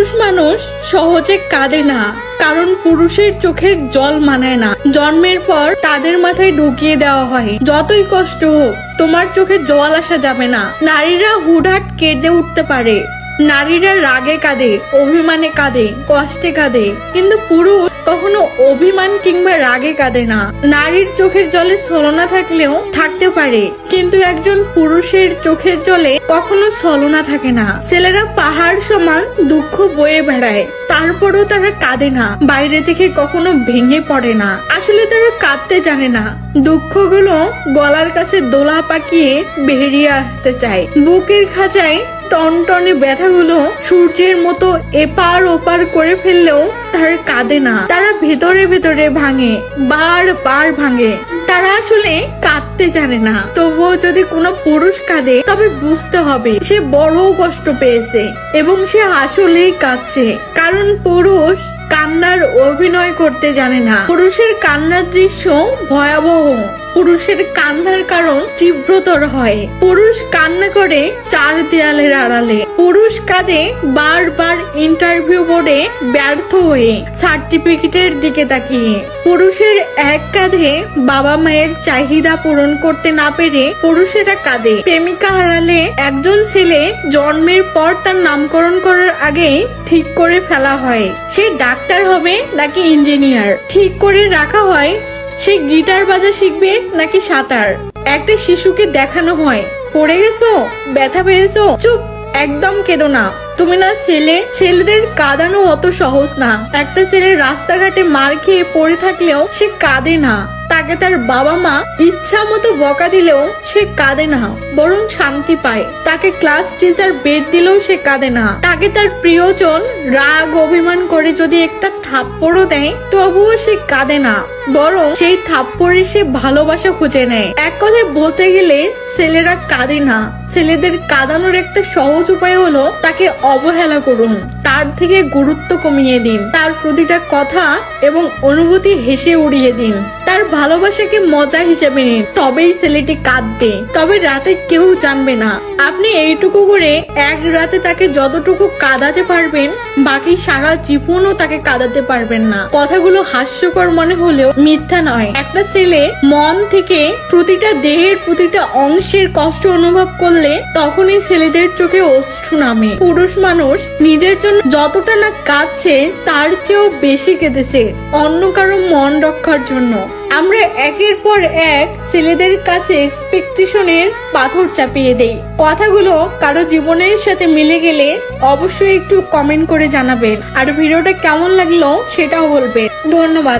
পুরুষ মানুষ সহজে কাঁদে না, কারণ পুরুষের চোখের জল মানায় না। জন্মের পর তাদের মাথায় ঢুকিয়ে দেওয়া হয়, যতই কষ্ট হোক তোমার চোখে জল আসা যাবে না। নারীরা হুটহাট কেঁদে উঠতে পারে, নারীরা রাগে কাঁদে, অভিমানে কাঁদে, কষ্টে কাঁদে, কিন্তু পুরুষ কখনো অভিমান কিংবা রাগে কাঁদে না। নারীর চোখের জলে ছলনা থাকলেও থাকতে পারে, কিন্তু একজন পুরুষের চোখের জলে কখনো ছলনা থাকে না। ছেলেরা পাহাড় সমান দুঃখ বয়ে বেড়ায়, তারপরও তারা কাঁদে না, বাইরে থেকে কখনো ভেঙে পড়ে না। আসলে তারা কাঁদতে জানে না, দুঃখগুলো গলার কাছে দোলা পাকিয়ে বেরিয়ে আসতে চায়। বুকের খাঁচায় টনটনে ব্যথাগুলো সূর্যের মতো এপার ওপার করে ফেললেও তারা কাঁদে না, তারা ভেতরে ভেতরে ভাঙে, বারবার ভাঙে। তারা আসলে কাঁদতে জানে না। তবুও যদি কোনো পুরুষ কাঁদে তবে বুঝতে হবে সে বড় কষ্ট পেয়েছে এবং সে আসলেই কাঁদছে, কারণ পুরুষ কান্নার অভিনয় করতে জানে না। পুরুষের কান্নার দৃশ্য ভয়াবহ, পুরুষের কান্নার কারণ তীব্রতর হয়। পুরুষ কান্না করে চার দেয়ালের আড়ালে, পুরুষ কাঁদে বারবার ইন্টারভিউ বোর্ডে ব্যর্থ হয়ে, সার্টিফিকেটের দিকে তাকিয়ে। পুরুষের এক কাঁধে বাবা মায়ের চাহিদা পূরণ করতে না পেরে পুরুষেরা কাঁদে। প্রেমিকা হারালে একজন ছেলে জন্মের পর তার নামকরণ করার আগে ঠিক করে ফেলা হয় সে ডাক্তার হবে নাকি ইঞ্জিনিয়ার, ঠিক করে রাখা হয় সে গিটার বাজা শিখবে নাকি সাঁতার। একটা শিশুকে দেখানো হয়, পড়ে গেছো, ব্যথা পেয়েছো, চুপ, একদম কেঁদো না, তুমি না ছেলে। ছেলেদের কাঁদানো অত সহজ না। একটা ছেলে রাস্তাঘাটে মার খেয়ে পড়ে থাকলেও সে কাঁদে না, তাকে তার বাবা মা ইচ্ছা মতো বকা দিলেও সে কাঁদে না, বরং শান্তি পায়। তাকে ক্লাস টিচার বেদ দিলেও সে কাঁদে না। তাকে তার প্রিয়জন রাগ অভিমান করে যদি একটা থাপ্পড়ও দেয় তবুও সে কাঁদে না, বরং সেই থাপ্পড়ে সে ভালোবাসা খুঁজে নেয়। এক কথায় বলতে গেলে ছেলেরা কাঁদে না। ছেলেদের কাঁদানোর একটা সহজ উপায় হলো তাকে অবহেলা করুন, তার থেকে গুরুত্ব কমিয়ে দিন, তার প্রতিটা কথা এবং অনুভূতি হেসে উড়িয়ে দিন, তার ভালোবাসাকে মজা হিসেবে নিন, তবেই ছেলেটি কাঁদবে। তবে রাতে কেউ জানবে না। আপনি এইটুকু করে এক রাতে তাকে যতটুকু কাঁদাতে পারবেন বাকি সারা জীবনও তাকে কাঁদাতে পারবেন না। কথাগুলো হাস্যকর মনে হলেও মিথ্যা নয়। একটা ছেলে মন থেকে প্রতিটা দেহের প্রতিটা অংশের কষ্ট অনুভব করলে তখনই ছেলেদের চোখে অশ্রু নামে। পুরুষ মানুষ নিজের জন্য যতটা না কাঁদছে তার চেয়েও বেশি কেঁদেছে অন্য কারো মন রক্ষার জন্য। আমরা একের পর এক ছেলেদের কাছে এক্সপেকটেশনের পাথর চাপিয়ে দেই। কথাগুলো কারো জীবনের সাথে মিলে গেলে অবশ্যই একটু কমেন্ট করে জানাবেন, আর ভিডিওটা কেমন লাগলো সেটাও বলবেন। ধন্যবাদ।